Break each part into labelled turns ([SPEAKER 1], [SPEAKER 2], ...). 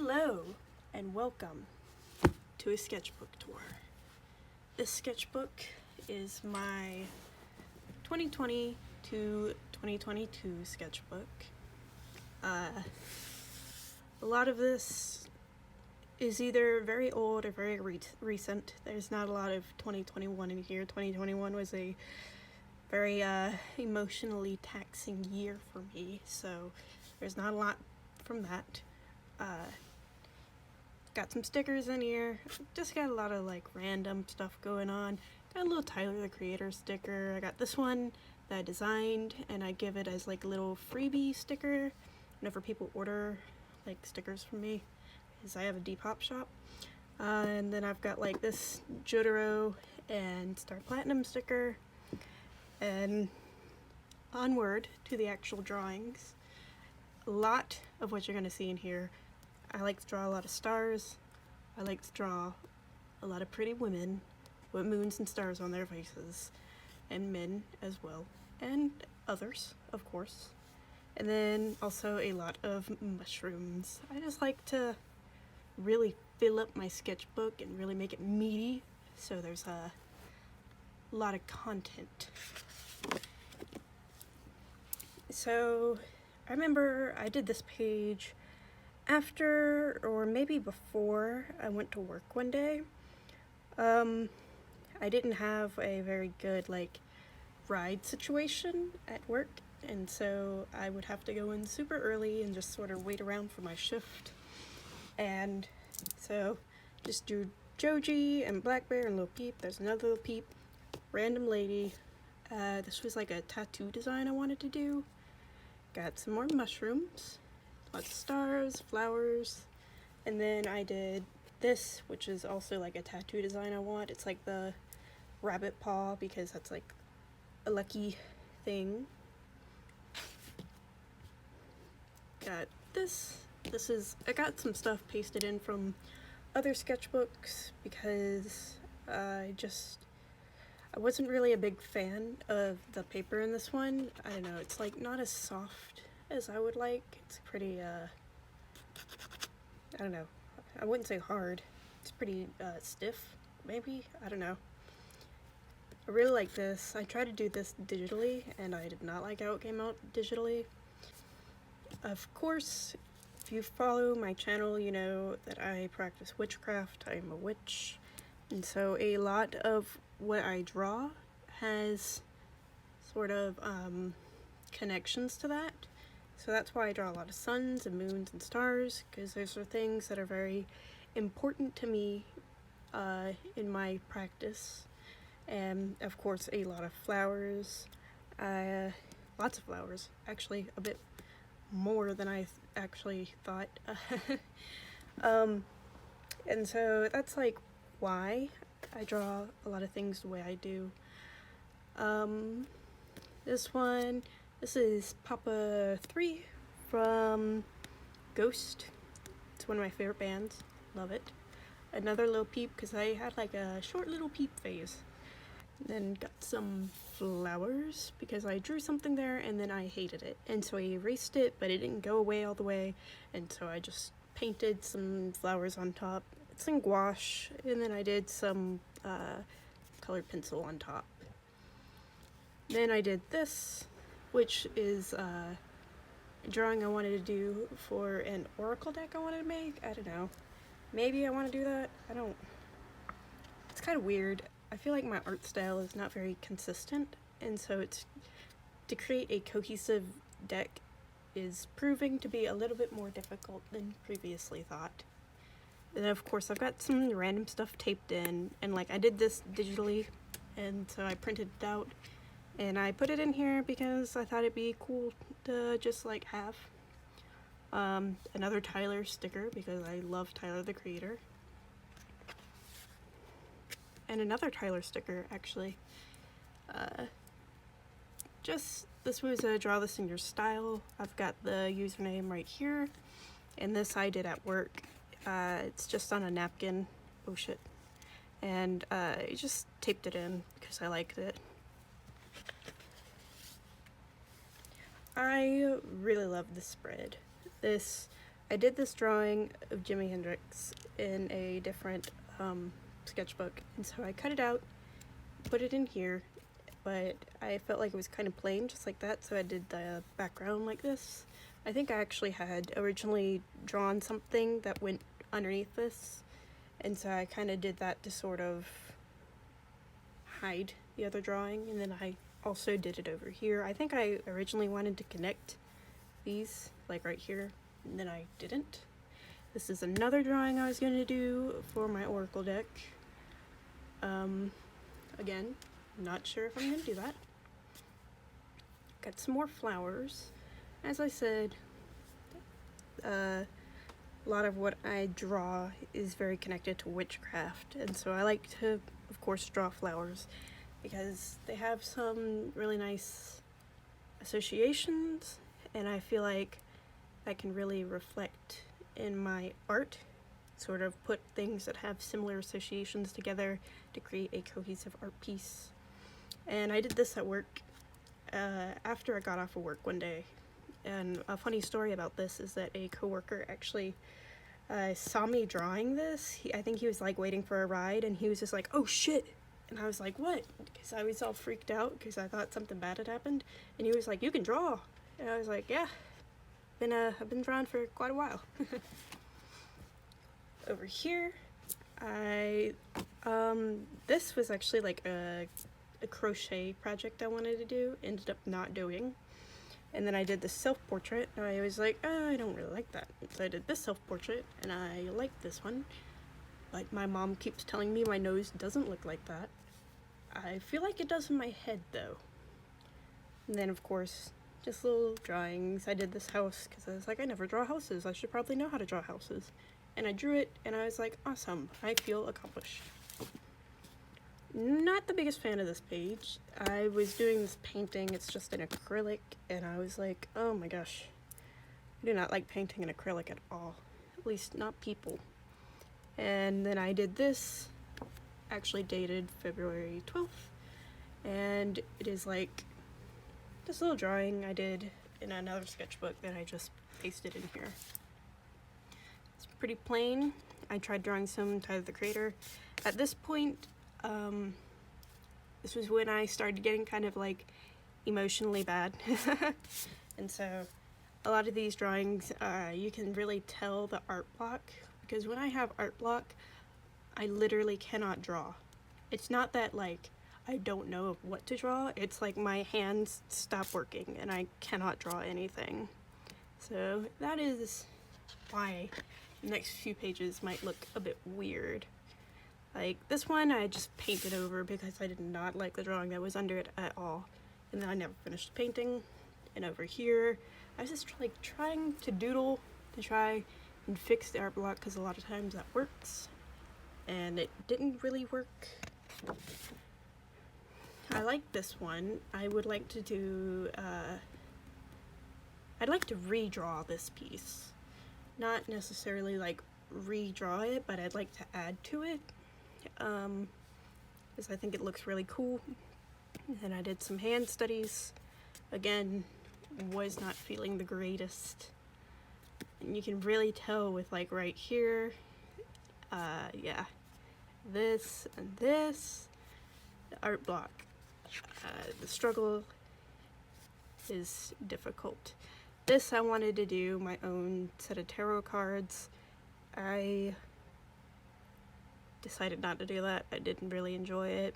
[SPEAKER 1] Hello and welcome to a sketchbook tour. This sketchbook is my 2020 to 2022 sketchbook. A lot of this is either very old or very recent. There's not a lot of 2021 in here. 2021 was a very emotionally taxing year for me, so there's not a lot from that. Got some stickers in here. Just got a lot of like random stuff going on. Got a little Tyler the Creator sticker. I got this one that I designed and I give it as like a little freebie sticker whenever people order like stickers from me, because I have a Depop shop. And then I've got like this Jotaro and Star Platinum sticker, and onward to the actual drawings. A lot of what you're going to see in here. I like to draw a lot of stars. I like to draw a lot of pretty women with moons and stars on their faces, and men as well, and others, of course. And then also a lot of mushrooms. I just like to really fill up my sketchbook and really make it meaty, so there's a lot of content. So I remember I did this page after or maybe before I went to work one day. I didn't have a very good like ride situation at work, and so I would have to go in super early and just sort of wait around for my shift. And so just drew Joji and Black Bear and Lil Peep. There's another Lil Peep, random lady. This was like a tattoo design I wanted to do. Got some more mushrooms, lots of stars, flowers, and then I did this, which is also like a tattoo design I want. It's like the rabbit paw, because that's like a lucky thing. Got this. I got some stuff pasted in from other sketchbooks because I wasn't really a big fan of the paper in this one. I don't know, it's like not as soft as I would like. It's pretty, I don't know, I wouldn't say hard. It's pretty stiff, maybe? I don't know. I really like this. I tried to do this digitally and I did not like how it came out digitally. Of course, if you follow my channel, you know that I practice witchcraft. I am a witch. And so a lot of what I draw has sort of connections to that. So that's why I draw a lot of suns and moons and stars, because those are things that are very important to me in my practice. And of course a lot of flowers, lots of flowers, actually a bit more than I actually thought. And so that's like why I draw a lot of things the way I do. This is Papa 3 from Ghost. It's one of my favorite bands. Love it. Another Lil Peep, because I had like a short little Peep phase. Then got some flowers because I drew something there and then I hated it. And so I erased it, but it didn't go away all the way. And so I just painted some flowers on top. It's in gouache, and then I did some colored pencil on top. Then I did this, which is a drawing I wanted to do for an oracle deck I wanted to make. I don't know. Maybe I want to do that. It's kind of weird. I feel like my art style is not very consistent, and so to create a cohesive deck is proving to be a little bit more difficult than previously thought. And of course I've got some random stuff taped in, and like I did this digitally, and so I printed it out and I put it in here because I thought it'd be cool to just like have another Tyler sticker, because I love Tyler the Creator. And another Tyler sticker, actually. This was a draw this in your style. I've got the username right here, and this I did at work. It's just on a napkin. Oh shit. And I just taped it in because I liked it. I really love this spread. This I did this drawing of Jimi Hendrix in a different sketchbook, and so I cut it out, put it in here, but I felt like it was kind of plain, just like that, so I did the background like this. I think I actually had originally drawn something that went underneath this, and so I kind of did that to sort of hide the other drawing, and then I also did it over here. I think I originally wanted to connect these, like right here, and then I didn't. This is another drawing I was going to do for my Oracle deck. Again, not sure if I'm going to do that. Got some more flowers. As I said, a lot of what I draw is very connected to witchcraft, and so I like to, of course, draw flowers because they have some really nice associations, and I feel like I can really reflect in my art, sort of put things that have similar associations together to create a cohesive art piece. And I did this at work after I got off of work one day. And a funny story about this is that a coworker actually saw me drawing this. I think he was like waiting for a ride, and he was just like, "Oh shit!" And I was like, "What?" Because I was all freaked out because I thought something bad had happened. And he was like, "You can draw." And I was like, "Yeah, I've been drawing for quite a while." Over here, this was actually like a crochet project I wanted to do, ended up not doing. And then I did the self-portrait, and I was like, oh, I don't really like that. So I did this self-portrait, and I like this one. But my mom keeps telling me my nose doesn't look like that. I feel like it does in my head, though. And then, of course, just little drawings. I did this house, because I was like, I never draw houses. I should probably know how to draw houses. And I drew it, and I was like, awesome. I feel accomplished. Not the biggest fan of this page. I was doing this painting, it's just an acrylic, and I was like, oh my gosh, I do not like painting in acrylic at all, at least not people. And then I did this, actually dated February 12th, and it is like this little drawing I did in another sketchbook that I just pasted in here. It's pretty plain. I tried drawing some Tyler the Creator. At this point, this was when I started getting kind of like emotionally bad. And so a lot of these drawings, you can really tell the art block, because when I have art block, I literally cannot draw. It's not that like I don't know what to draw, it's like my hands stop working and I cannot draw anything. So that is why the next few pages might look a bit weird. Like this one I just painted over because I did not like the drawing that was under it at all. And then I never finished painting. And over here, I was just like trying to doodle to try and fix the art block, because a lot of times that works. And it didn't really work. I like this one. I would like to do, I'd like to redraw this piece. Not necessarily like redraw it, but I'd like to add to it. Because I think it looks really cool. And I did some hand studies. Again, was not feeling the greatest. And you can really tell with like right here, yeah, this and this, the art block. The struggle is difficult. This I wanted to do my own set of tarot cards. I decided not to do that. I didn't really enjoy it.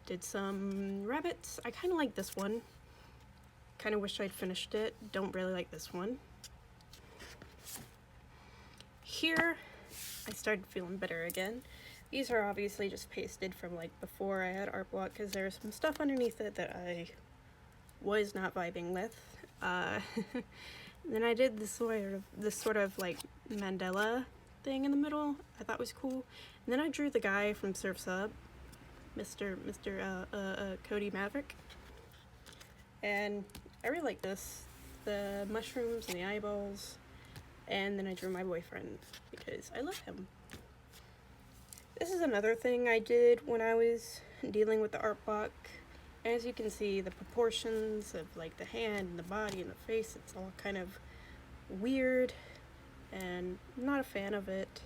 [SPEAKER 1] Did some rabbits. I kind of like this one. Kind of wish I'd finished it. Don't really like this one. Here, I started feeling better again. These are obviously just pasted from like before I had art block, because there's some stuff underneath it that I was not vibing with. Then I did this sort of like mandala thing in the middle. I thought was cool. And then I drew the guy from Surf's Up, Mr. Cody Maverick. And I really like this. The mushrooms and the eyeballs. And then I drew my boyfriend because I love him. This is another thing I did when I was dealing with the art block. As you can see, the proportions of like the hand and the body and the face, it's all kind of weird. and I'm not a fan of it.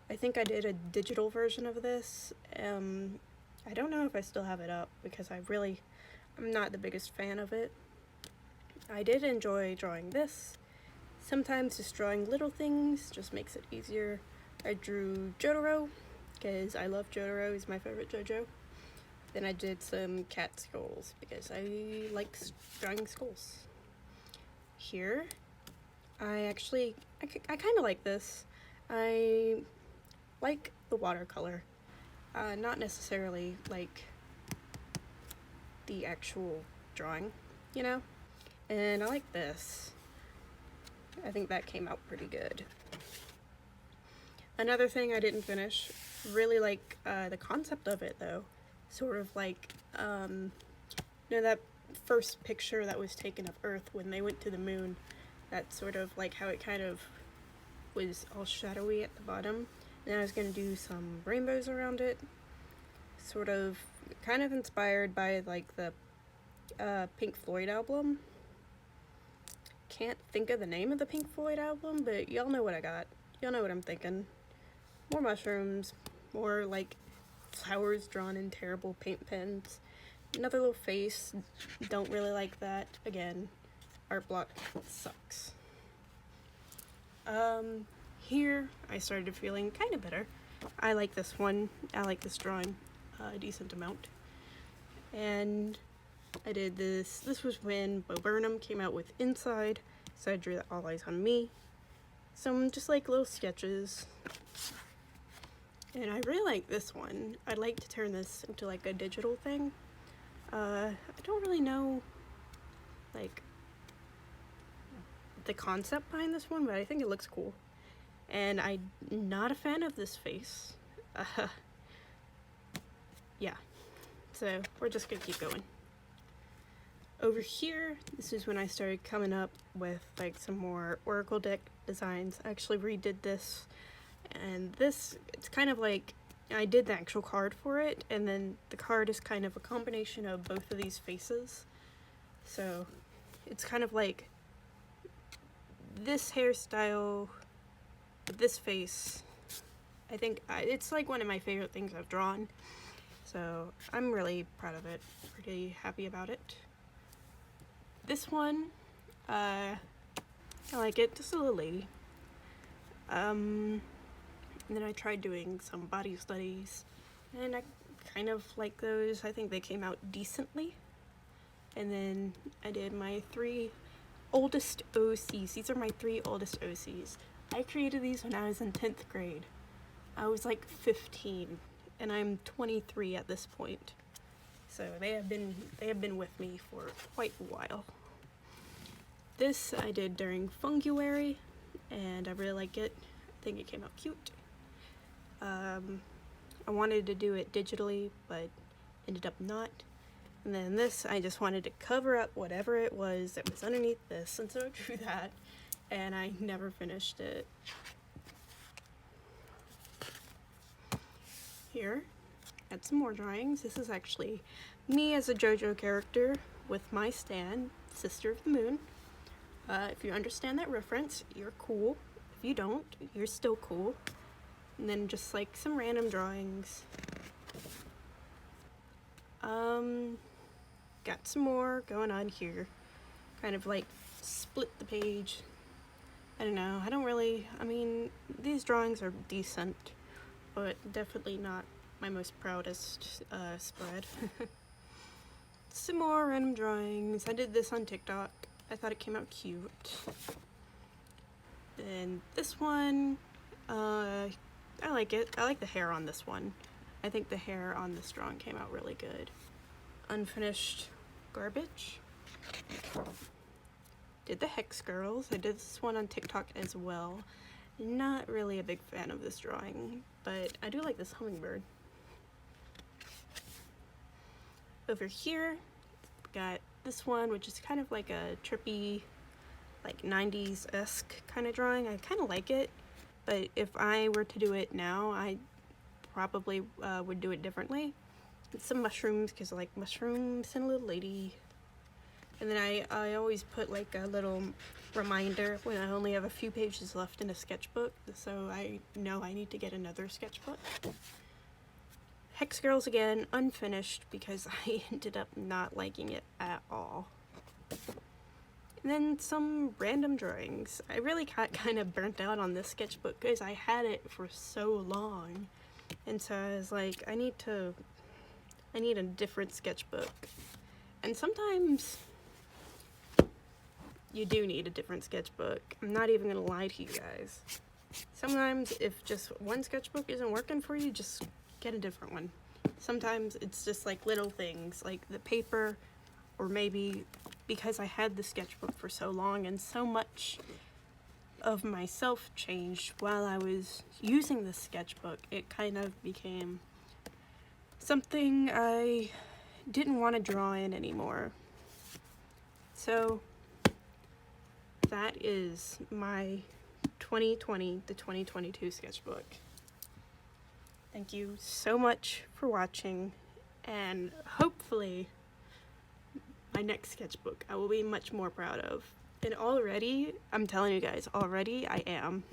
[SPEAKER 1] I think I did a digital version of this. I don't know if I still have it up because I'm not the biggest fan of it. I did enjoy drawing this. Sometimes just drawing little things just makes it easier. I drew Jotaro because I love Jotaro, he's my favorite JoJo. Then I did some cat skulls because I like drawing skulls. Here, I kind of like this. I like the watercolor, not necessarily like the actual drawing, you know? And I like this. I think that came out pretty good. Another thing I didn't finish, really like the concept of it though. Sort of like, that first picture that was taken of Earth when they went to the moon. That's sort of like how it kind of was all shadowy at the bottom. And I was going to do some rainbows around it. Sort of, kind of inspired by like the Pink Floyd album. Can't think of the name of the Pink Floyd album, but y'all know what I got. Y'all know what I'm thinking. More mushrooms, more like flowers drawn in terrible paint pens. Another little face, don't really like that. Again, art block sucks. Here I started feeling kind of better. I like this one. I like this drawing a decent amount. And I did this. This was when Bo Burnham came out with Inside, so I drew that All Eyes on Me. Some just like little sketches. And I really like this one. I'd like to turn this into like a digital thing. I don't really know like the concept behind this one, but I think it looks cool. And I'm not a fan of this face. Yeah, so we're just gonna keep going. Over here, this is when I started coming up with like some more Oracle deck designs. I actually redid this, and this, it's kind of like, I did the actual card for it, and then the card is kind of a combination of both of these faces. So it's kind of like this hairstyle, this face. I think it's like one of my favorite things I've drawn. So I'm really proud of it, pretty happy about it. This one, I like it, just a little lady. And then I tried doing some body studies, and I kind of like those. I think they came out decently. And then I did my 3 oldest OCs. These are my 3 oldest OCs. I created these when I was in 10th grade. I was like 15, and I'm 23 at this point. So they have been with me for quite a while. This I did during Funguary, and I really like it. I think it came out cute. I wanted to do it digitally, but ended up not. And then this, I just wanted to cover up whatever it was that was underneath this, and so I drew that, and I never finished it. Here, got some more drawings. This is actually me as a JoJo character with my stand, Sister of the Moon. If you understand that reference, you're cool. If you don't, you're still cool. And then just like some random drawings. Got some more going on here. Kind of like split the page. I don't know, I mean, these drawings are decent, but definitely not my most proudest spread. Some more random drawings. I did this on TikTok. I thought it came out cute. Then this one, I like it. I like the hair on this one. I think the hair on this drawing came out really good. Unfinished garbage. Did the Hex Girls. I did this one on TikTok as well. Not really a big fan of this drawing, but I do like this hummingbird. Over here, got this one, which is kind of like a trippy, like 90s-esque kind of drawing. I kind of like it, but if I were to do it now, I probably would do it differently. Some mushrooms, because I like mushrooms, and a little lady. And then I always put like a little reminder when I only have a few pages left in a sketchbook, so I know I need to get another sketchbook. Hex Girls again, unfinished because I ended up not liking it at all. And then some random drawings. I really got kind of burnt out on this sketchbook because I had it for so long. And so I was like, I need a different sketchbook. And sometimes you do need a different sketchbook. I'm not even gonna lie to you guys. Sometimes if just one sketchbook isn't working for you, just get a different one. Sometimes it's just like little things, like the paper, or maybe because I had the sketchbook for so long and so much of myself changed while I was using the sketchbook, it kind of became something I didn't want to draw in anymore. So that is my 2020 to 2022 sketchbook. Thank you so much for watching, and hopefully my next sketchbook I will be much more proud of. And already, I'm telling you guys, already I am.